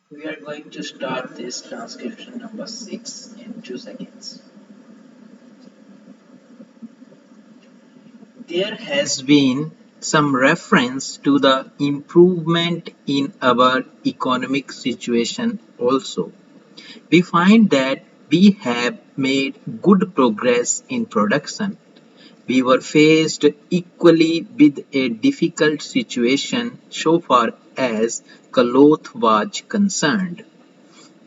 We are going to start this transcription number 6 in 2 seconds. There has been some reference to the improvement in our economic situation also. We find that we have made good progress in production. We were faced equally with a difficult situation so far as cloth was concerned.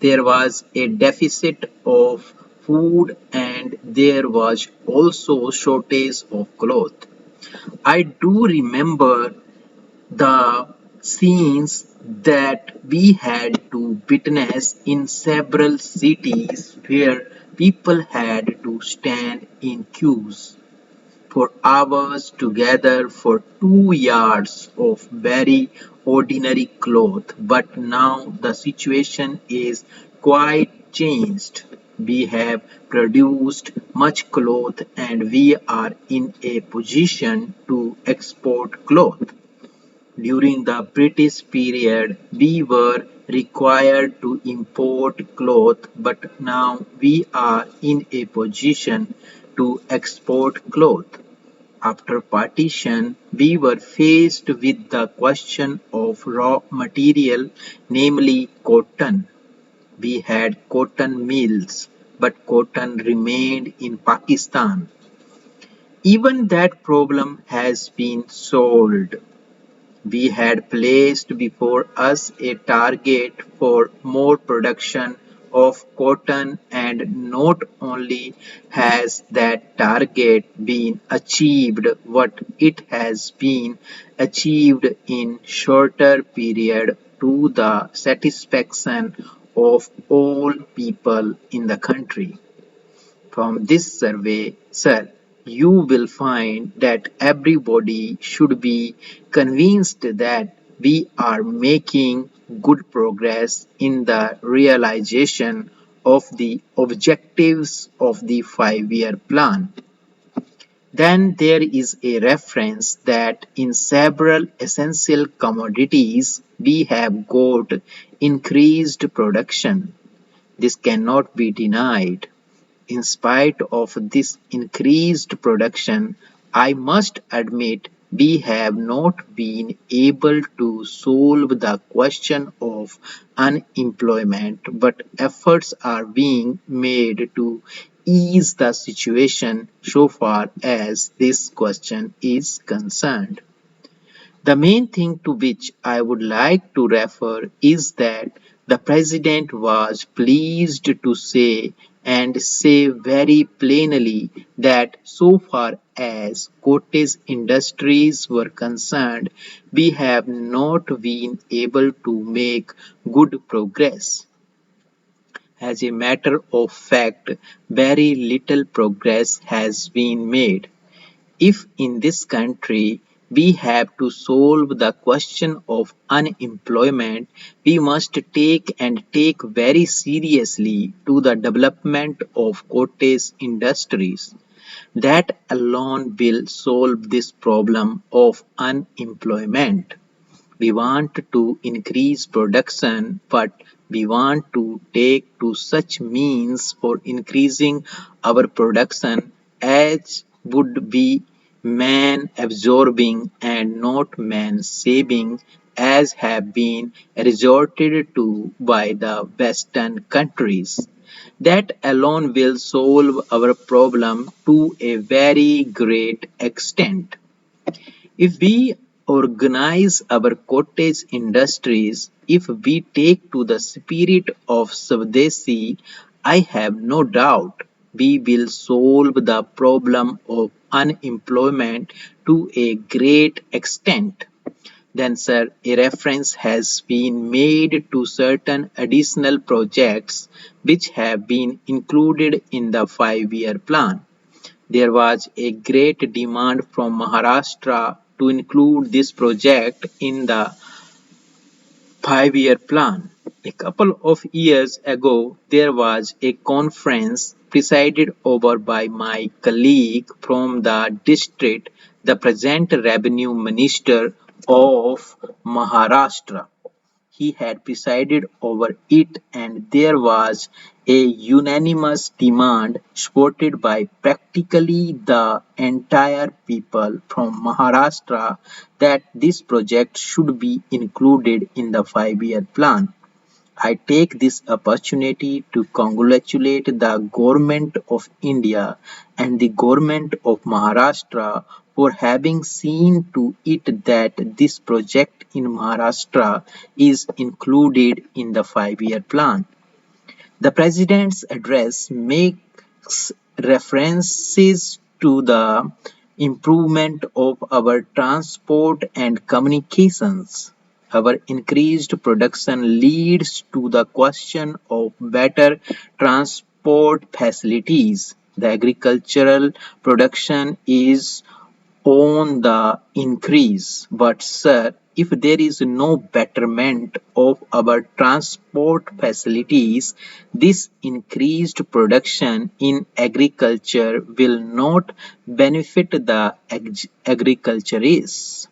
There was a deficit of food and there was also shortage of cloth. I do remember the scenes that we had to witness in several cities where people had to stand in queues for hours together for 2 yards of very ordinary cloth. But now the situation is quite changed. We have produced much cloth and we are in a position to export cloth. During the British period, we were required to import cloth, but now we are in a position to export cloth. After partition, we were faced with the question of raw material, namely cotton. We had cotton mills, but cotton remained in Pakistan. Even that problem has been solved. We had placed before us a target for more production of cotton, and not only has that target been achieved, but it has been achieved in shorter period to the satisfaction of all people in the country. From this survey, sir, you will find that everybody should be convinced that we are making good progress in the realization of the objectives of the 5 year plan. Then there is a reference that in several essential commodities we have got increased production. This cannot be denied. In spite of this increased production, I must admit we have not been able to solve the question of unemployment, but efforts are being made to ease the situation so far as this question is concerned. The main thing to which I would like to refer is that the President was pleased to say and say very plainly that so far as cottage industries were concerned, we have not been able to make good progress. As a matter of fact, very little progress has been made. If in this country we have to solve the question of unemployment, we must take very seriously to the development of cottage industries. That alone will solve this problem of unemployment. We want to increase production, but we want to take to such means for increasing our production as would be man absorbing and not man saving, as have been resorted to by the Western countries. That alone will solve our problem to a very great extent. If we organize our cottage industries, if we take to the spirit of Swadeshi, I have no doubt we will solve the problem of unemployment to a great extent. Then, sir, a reference has been made to certain additional projects which have been included in the 5 year plan. There was a great demand from Maharashtra to include this project in the 5 year plan. A couple of years ago, there was a conference presided over by my colleague from the district, the present revenue minister of Maharashtra. he had presided over it, and there was a unanimous demand supported by practically the entire people from Maharashtra that this project should be included in the 5-year plan. I take this opportunity to congratulate the Government of India and the Government of Maharashtra for having seen to it that this project in Maharashtra is included in the 5-year plan. The President's address makes references to the improvement of our transport and communications. Our increased production leads to the question of better transport facilities. The agricultural production is on the increase. But sir, if there is no betterment of our transport facilities, this increased production in agriculture will not benefit the agriculturists.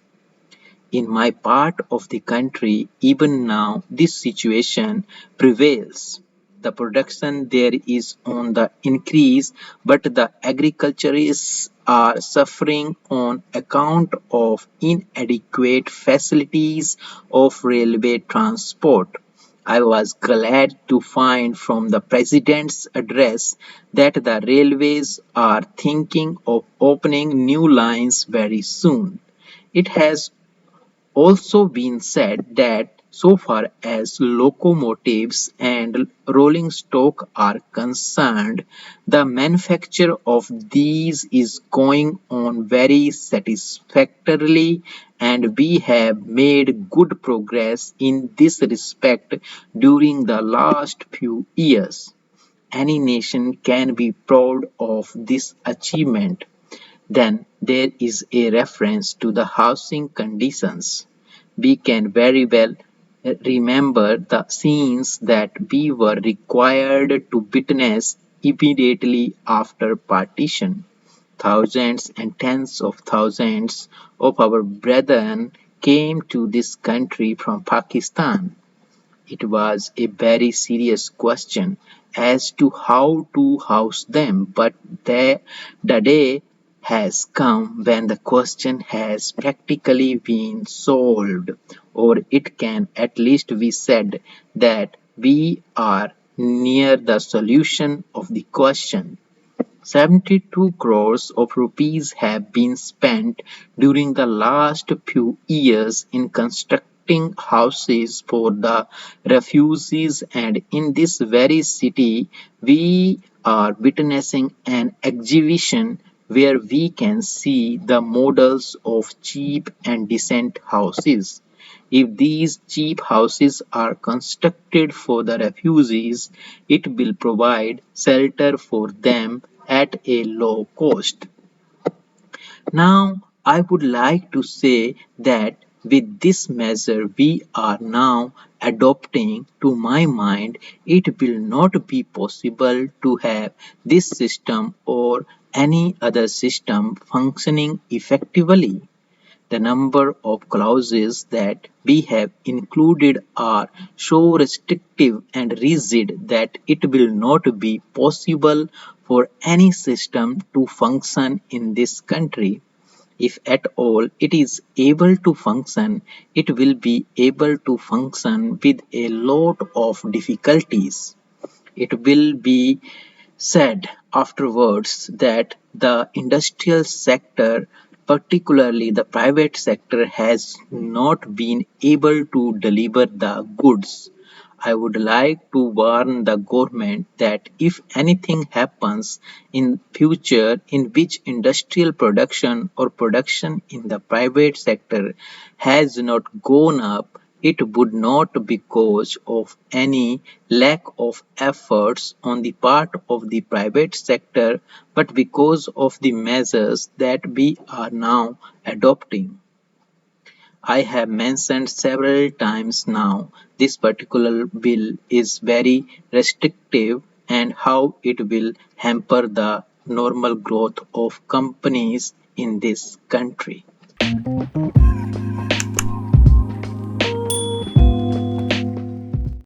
In my part of the country, even now, this situation prevails. The production there is on the increase, but the agriculturists are suffering on account of inadequate facilities of railway transport. I was glad to find from the President's address that the railways are thinking of opening new lines very soon. It has also been said that so far as locomotives and rolling stock are concerned, the manufacture of these is going on very satisfactorily, and we have made good progress in this respect during the last few years. Any nation can be proud of this achievement. Then there is a reference to the housing conditions. We can very well remember the scenes that we were required to witness immediately after partition. Thousands and tens of thousands of our brethren came to this country from Pakistan. It was a very serious question as to how to house them, but the day has come when the question has practically been solved, or it can at least be said that we are near the solution of the question. 72 crores of rupees have been spent during the last few years in constructing houses for the refugees, and in this very city we are witnessing an exhibition where we can see the models of cheap and decent houses. If these cheap houses are constructed for the refugees, it will provide shelter for them at a low cost. Now, I would like to say that with this measure we are now adopting, to my mind, it will not be possible to have this system or any other system functioning effectively. The number of clauses that we have included are so restrictive and rigid that it will not be possible for any system to function in this country. If at all it is able to function, it will be able to function with a lot of difficulties. It will be said afterwards that the industrial sector, particularly the private sector, has not been able to deliver the goods. I would like to warn the government that if anything happens in future in which industrial production or production in the private sector has not gone up, it would not be because of any lack of efforts on the part of the private sector, but because of the measures that we are now adopting. I have mentioned several times now this particular bill is very restrictive and how it will hamper the normal growth of companies in this country.